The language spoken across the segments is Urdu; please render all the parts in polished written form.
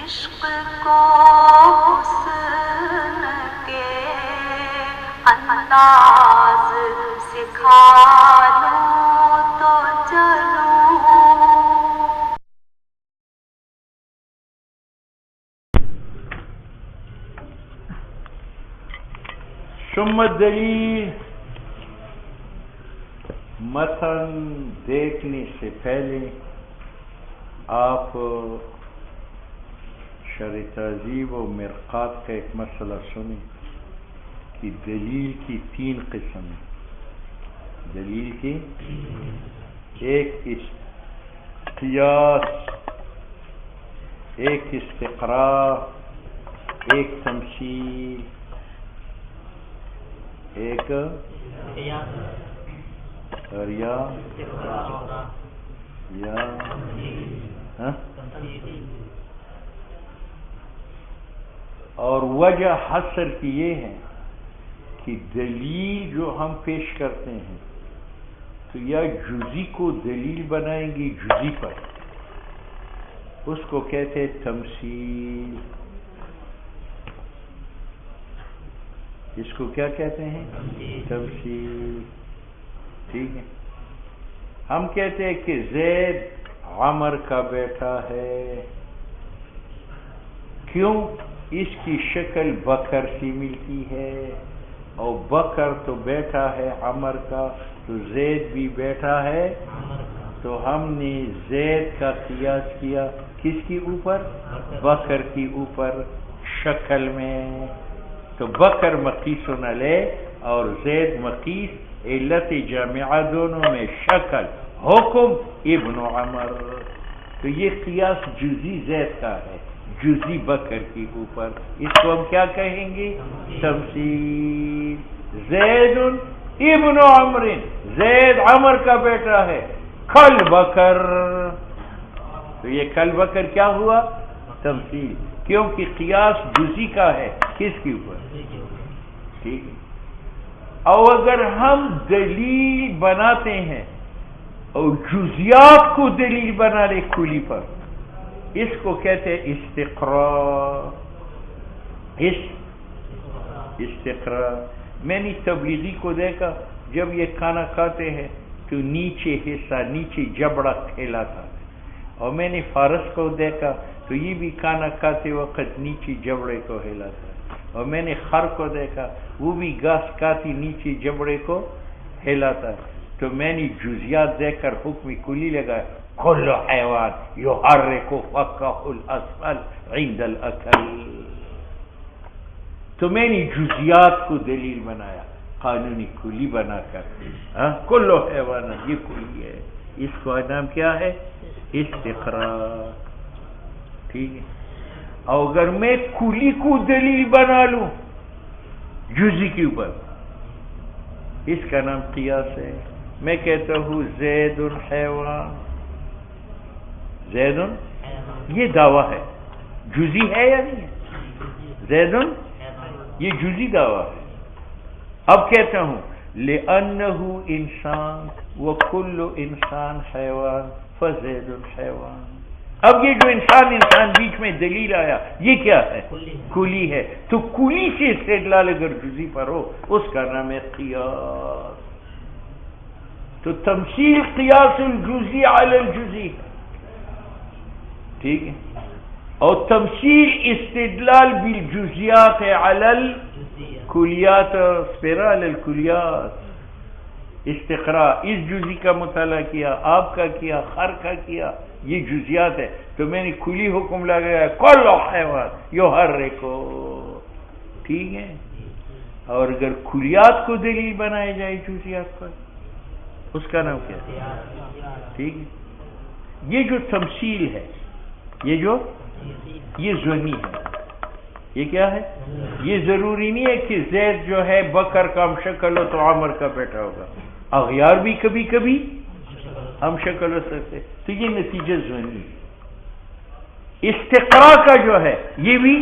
عشق کو حسن کے انداز سکھا لوں تو چلوں. ثم دلیل متن دیکھنے سے پہلے آپ شرح تہذیب و مرقات کا ایک مسئلہ سنیں کہ دلیل کی 3 قسم ہیں. دلیل کی ایک قیاس، ایک استقراء، ایک تمثیل، ایک اور یا اور وجہ حصر کی یہ ہے کہ دلیل جو ہم پیش کرتے ہیں تو یا جزی کو دلیل بنائیں گے جزی پر، اس کو کہتے ہیں تمثیل. اس کو کیا کہتے ہیں؟ تمثیل. ٹھیک ہے. ہم کہتے ہیں کہ زید عمر کا بیٹا ہے. کیوں؟ اس کی شکل بکر سی ملتی ہے اور بکر تو بیٹا ہے عمر کا، تو زید بھی بیٹا ہے. تو ہم نے زید کا قیاس کیا کس کی اوپر؟ بکر کی اوپر شکل میں. تو بکر مقیس علیہ اور زید مقیس، علت جامعہ دونوں میں شکل، حکم ابن عمر. تو یہ قیاس جزی زید کا ہے، جزی بکر کی اوپر. اس کو ہم کیا کہیں گے؟ تمثیل. زید ابن عمر، زید عمر کا بیٹا ہے. کل بکر، تو یہ کل بکر کیا ہوا؟ تمثیل. کیونکہ قیاس جزی کا ہے کس کے اوپر؟ ٹھیک ہے. اور اگر ہم دلیل بناتے ہیں اور جزیات کو دلیل بنا لے کھلی پر، اس کو کہتے ہیں استقراء. استقراء. میں نے تبلیغی کو دیکھا جب یہ کھانا کھاتے ہیں تو نیچے حصہ، نیچے جبڑا کھیلاتا ہے. اور میں نے فارس کو دیکھا تو یہ بھی کھانا کھاتے وقت نیچے جبڑے کو ہلاتا ہے. اور میں نے خر کو دیکھا وہ بھی گھاس کھاتی نیچے جبڑے کو ہلاتا ہے. تو میں نے جزیات دیکھ کر حکم کلی لگایا، کل حیوان یحرک فکہ الاسفل عند الاکل. تو میں نے جزیات کو دلیل بنایا قانونی کلی بنا کر. کل حیوان یہ کلی ہے. اس کا نام کیا ہے؟ استقراء. ٹھیک ہے. اور اگر میں کلی کو دلیل بنا لوں جزی کے اوپر، اس کا نام قیاس ہے. میں کہتا ہوں زید حیوان، زید یہ دعویٰ ہے، جزی ہے یا نہیں ہے؟ زید یہ جزی دعویٰ ہے. اب کہتا ہوں لأنہ انسان وکل انسان حیوان فزید حیوان. اب یہ جو انسان بیچ میں دلیل آیا یہ کیا ہے؟ کلی ہے. تو کلی سے استدلال اگر جزی پر ہو اس کا نام ہے قیاس. تو تمثیل قیاس الجزی علی الجزی. ٹھیک ہے. اور تمثیل استدلال بالجزیات علی الکلیات، اسپرا علی الکلیات. استقراء اس جزی کا مطالعہ کیا، آپ کا کیا، خر کا کیا، یہ جزیات ہے. تو میں نے کھلی حکم لگایا کل حیوان یحرک. ٹھیک ہے. اور اگر کلیات کو دلیل بنائے جائے جزیات پر، اس کا نام کیا ہے؟ ٹھیک ہے. یہ جو تمثیل ہے، یہ ظنی ہے. یہ کیا ہے؟ یہ ضروری نہیں ہے کہ زید جو ہے بکر کا ہم شکل ہو تو عمر کا بیٹا ہوگا. اغیار بھی کبھی کبھی ہم شکل ہو سکتے. تو یہ نتیجہ ظنی ہے. استقراء کا جو ہے یہ بھی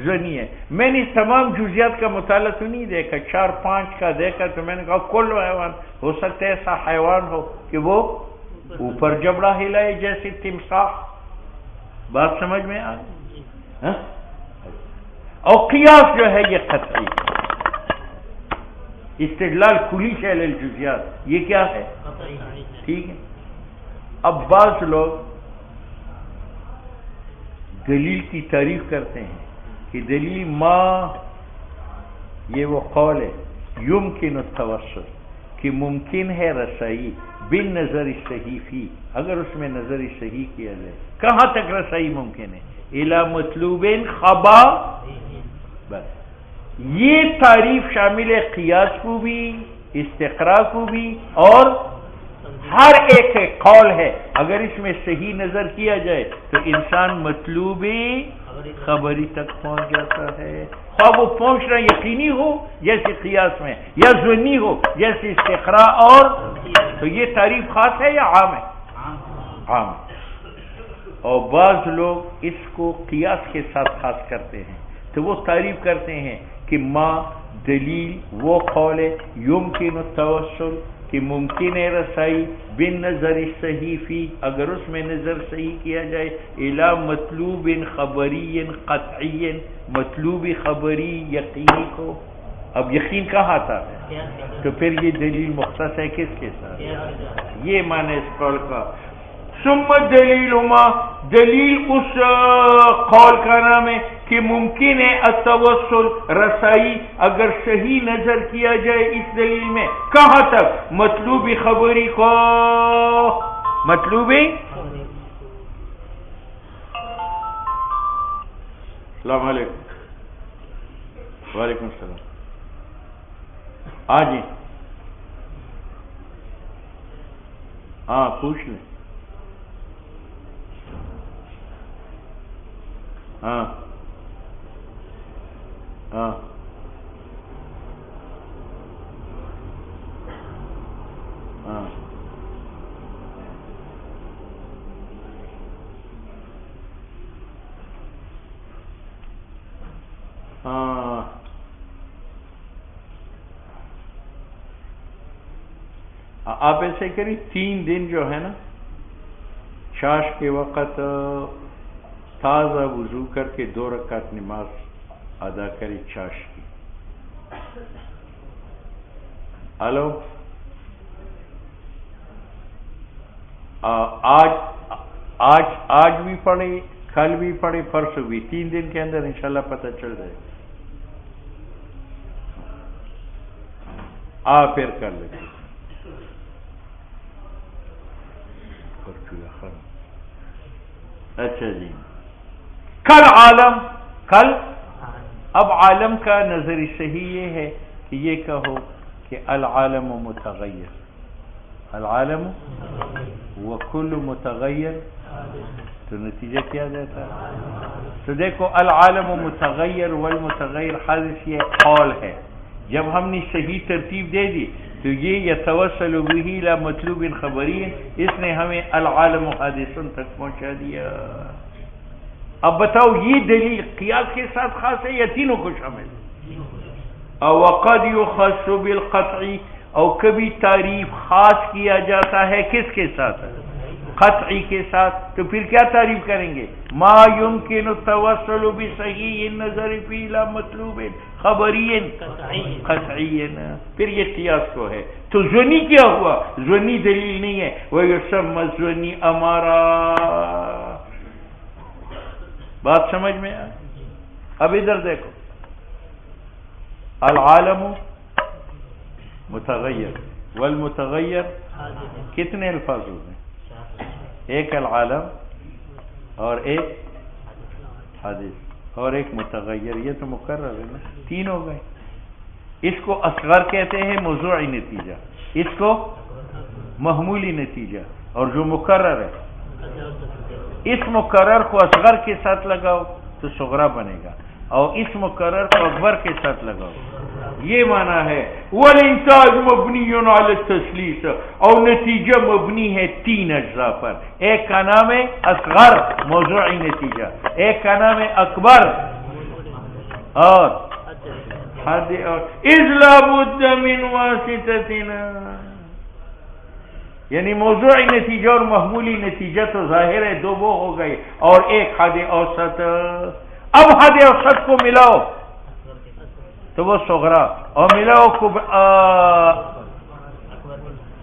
ظنی ہے. میں نے تمام جزیات کا مطالعہ تو نہیں دیکھا، 4-5 کا دیکھا. تو میں نے کہا کل حیوان، ہو سکتا ہے ایسا حیوان ہو کہ وہ اوپر جبڑا ہلائے جیسے تمساح. بات سمجھ میں آ؟ ہاں؟ اور قیاس جو ہے یہ قطعی، استدلال کلی شیء الجزیات یہ کیا ہے؟ ٹھیک ہے. اب بعض لوگ دلیل کی تعریف کرتے ہیں کہ دلیل ما، یہ وہ قول ہے یمکن التوسل، کہ ممکن ہے رسائی بن نظر صحیح فی، اگر اس میں نظر صحیح کیا جائے. کہاں تک رسائی ممکن ہے؟ الی مطلوب خبا. بس یہ تعریف شامل ہے قیاس کو بھی، استقراء کو بھی، اور ہر ایک قول ہے. اگر اس میں صحیح نظر کیا جائے تو انسان مطلوبی خبری تک پہنچ جاتا ہے، خواہ وہ پہنچنا یقینی ہو جیسے قیاس میں، یا ظنی ہو جیسے استقراء. اور تو یہ تعریف خاص ہے یا عام ہے؟ عام. اور بعض لوگ اس کو قیاس کے ساتھ خاص کرتے ہیں، تو وہ تعریف کرتے ہیں کہ ما دلیل وہ قول ہے یمکن التوسل، کہ ممکن ہے رسائی بن نظر صحیح فی، اگر اس میں نظر صحیح کیا جائے، الی مطلوب خبری قطعی، مطلوب خبری یقینی کو. اب یقین کہاں آتا ہے؟ تو پھر یہ دلیل مختص ہے کس کے ساتھ؟ یہ معنی اس قول کا. ثم دلیل ما، دلیل اس قول کا نام ہے کہ ممکن ہے التوسل رسائی اگر صحیح نظر کیا جائے اس دلیل میں. کہاں تک؟ مطلوبی خبری کو. مطلوبی. السلام علیکم. وعلیکم السلام. جی ہاں پوچھ لیں. ہاں ہاں ہاں ہاں. آپ ایسے کریں 3 دن جو ہے نا چاش کے وقت تازہ وضو کر کے 2 رکعت نماز ادا کرے چاش کی. ہلو آج بھی پڑھے، کل بھی پڑھے، پرسوں بھی. 3 دن کے اندر انشاءاللہ پتہ چل جائے. پھر کر لیتے. اچھا جی. کل عالم، کل اب عالم کا نظر صحیح یہ ہے کہ یہ کہو کہ العالم متغیر، العالم وکل متغیر، تو نتیجہ کیا دیتا ہے؟ تو دیکھو العالم متغیر والمتغیر حادث یہ قول ہے. جب ہم نے صحیح ترتیب دے دی تو یہ یتوسل به الی مطلوب خبری، اس نے ہمیں العالم حادث تک پہنچا دیا. اب بتاؤ یہ دلیل قیاس کے ساتھ خاص ہے یا تینوں کو شامل ہے؟ او وقد یخص بالقطعی، اور کبھی تعریف خاص کیا جاتا ہے کس کے ساتھ؟ قطعی کے ساتھ. تو پھر کیا تعریف کریں گے؟ ما یمکن التوسل بصحیح النظر فی الی مطلوب خبری قطعی. پھر یہ قیاس کو ہے. تو ظنی کیا ہوا؟ ظنی دلیل نہیں ہے. ویسمى الظنی امارہ. بات سمجھ میں آئے؟ اب ادھر دیکھو، العالم متغیر والمتغیر کتنے الفاظ ہو گئے؟ ایک العالم اور ایک حادث اور ایک متغیر. یہ تو مقرر ہے نا، 3 ہو گئے. اس کو اصغر کہتے ہیں موضوعی نتیجہ، اس کو محمولی نتیجہ، اور جو مقرر ہے اس مقرر کو اصغر کے ساتھ لگاؤ تو صغرا بنے گا، اور اس مقرر کو اکبر کے ساتھ لگاؤ. یہ معنی ہے والانتاج مبنی علی التثلیث، اور نتیجہ مبنی ہے 3 اجزاء پر. ایک کا نام ہے اصغر موضوعی نتیجہ، ایک کا نام ہے اکبر اور حد، اور اذ لا بد من واسطتنا، یعنی موضوعی نتیجہ اور محمولی نتیجہ تو ظاہر ہے 2 وہ ہو گئے، اور ایک حد اوسط. اب حد اوسط کو ملاؤ تو وہ صغرا، اور ملاؤ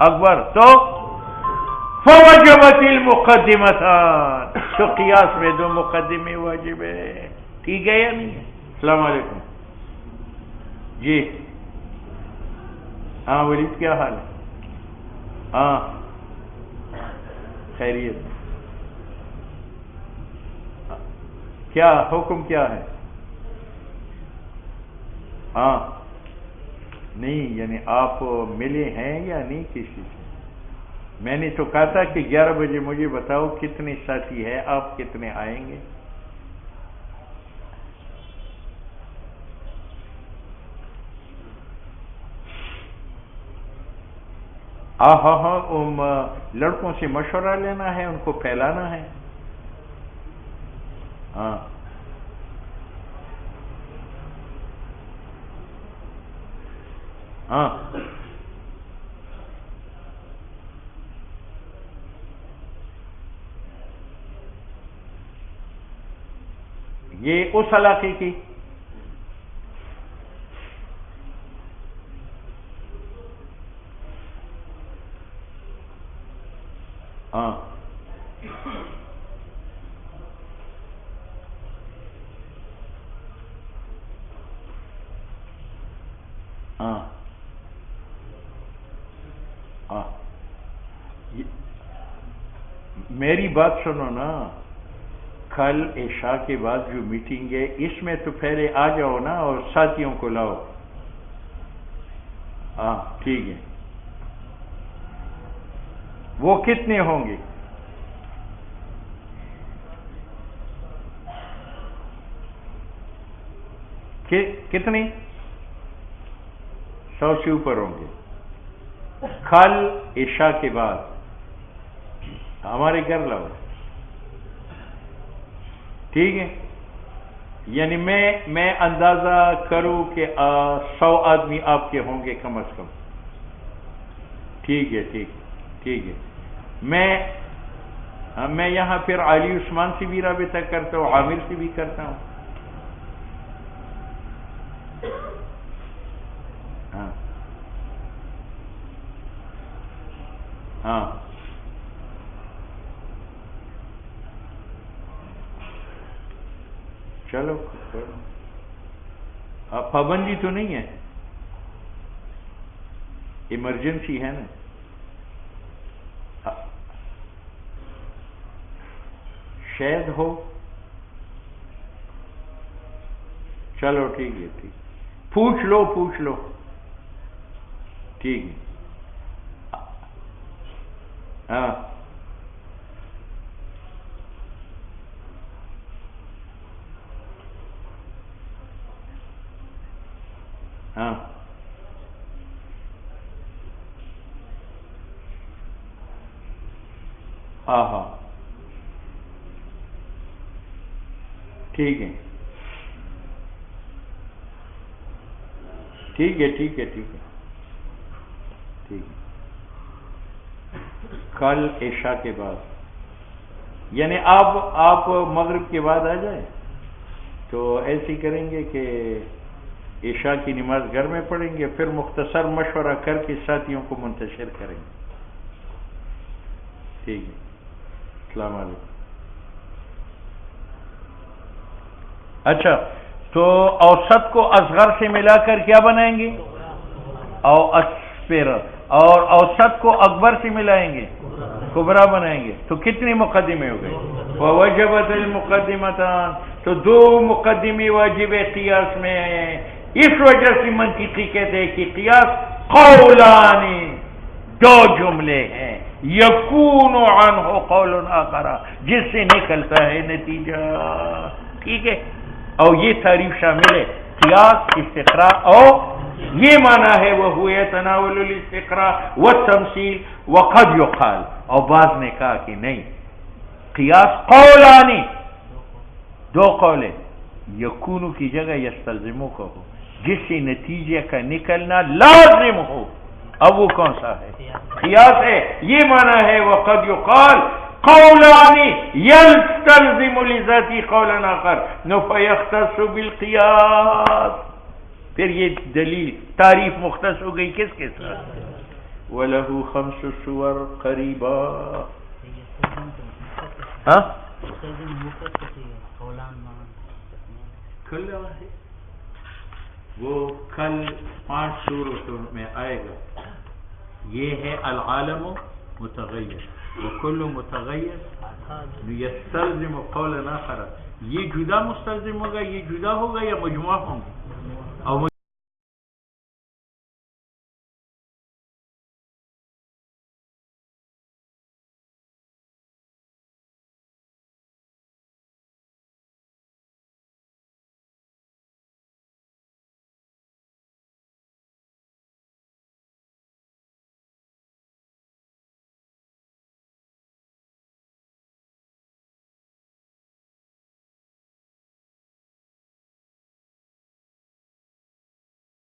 اکبر تو فوجبت المقدمتان، تو قیاس میں دو مقدمے واجب ہے. ٹھیک ہے یا نہیں؟ السلام علیکم جی. ہاں ولید کیا حال ہے؟ ہاں خیریت. کیا حکم کیا ہے؟ ہاں نہیں یعنی آپ ملے ہیں یا نہیں کسی سے؟ میں نے تو کہا تھا کہ 11 بجے مجھے بتاؤ کتنے ساتھی ہے، آپ کتنے آئیں گے؟ ہاں لڑکوں سے مشورہ لینا ہے، ان کو پھیلانا ہے. ہاں ہاں یہ اس علاقے کی ہاں ہاں ہاں میری بات سنو نا، کل عشاء کے بعد جو میٹنگ ہے اس میں تو پہلے آ جاؤ نا اور ساتھیوں کو لاؤ. ہاں ٹھیک ہے. وہ کتنے ہوں گے؟ کتنے؟ 100 سے اوپر ہوں گے. کل عشاء کے بعد ہمارے گھر لاؤ. ٹھیک ہے، یعنی میں اندازہ کروں کہ 100 آدمی آپ کے ہوں گے کم از کم. ٹھیک ہے ٹھیک ہے ٹھیک ہے. میں یہاں پھر علی عثمان سے بھی رابطہ کرتا ہوں، عامر سے بھی کرتا ہوں. ہاں ہاں چلو پابندی تو نہیں ہے، ایمرجنسی ہے نا. شاید ہو. چلو ٹھیک ہے ٹھیک. پوچھ لو ٹھیک ہے. ہاں ہاں ہاں ہاں ٹھیک ہے ٹھیک ہے ٹھیک ہے ٹھیک ہے ٹھیک ہے. کل عشاء کے بعد یعنی آپ مغرب کے بعد آ جائیں تو ایسے کریں گے کہ عشاء کی نماز گھر میں پڑھیں گے، پھر مختصر مشورہ کر کے ساتھیوں کو منتشر کریں گے. ٹھیک ہے. السلام علیکم. اچھا تو اوسط کو اصغر سے ملا کر کیا بنائیں گے؟ اور اوسط کو اکبر سے ملائیں گے، کبرا بنائیں گے. تو کتنے مقدمے ہو گئے؟ ووجبت المقدمتان، تو 2 مقدمے واجب قیاس میں ہیں. اس وجہ سے منطقی کہتے ہیں کہ قیاس قولانی، 2 جملے ہیں، یکون عنہ قول آخر، جس سے نکلتا ہے نتیجہ. ٹھیک ہے. اور یہ تعریف شامل ہے قیاس، استقراء، اور یہ معنی ہے وہ ہوئے تناول الاستقراء والتمثیل وقد یقال. اور بعض نے کہا کہ نہیں، قیاس قولانی، 2 قول ہے، یکونو کی جگہ یستلزمو کا ہو، جس سے نتیجے کا نکلنا لازم ہو. اب وہ کون سا ہے؟ قیاس ہے. یہ معنی ہے وقد یقال قولان يستلزم لذاتی قولا آخر فيختص بالقياس. پھر یہ دلیل تعریف مختص ہو گئی کس کے ساتھ؟ وَلَهُ 5 صور قریبا. ہاں کھلا ہے وہ کل 5 صورتوں میں آئے گا. یہ ہے العالم متغیر وکل متغیر یستلزم قولا آخر. یہ جدا مستلزم ہوگا، یہ جدا ہوگا یا مجموعہ ہوں گے؟ اور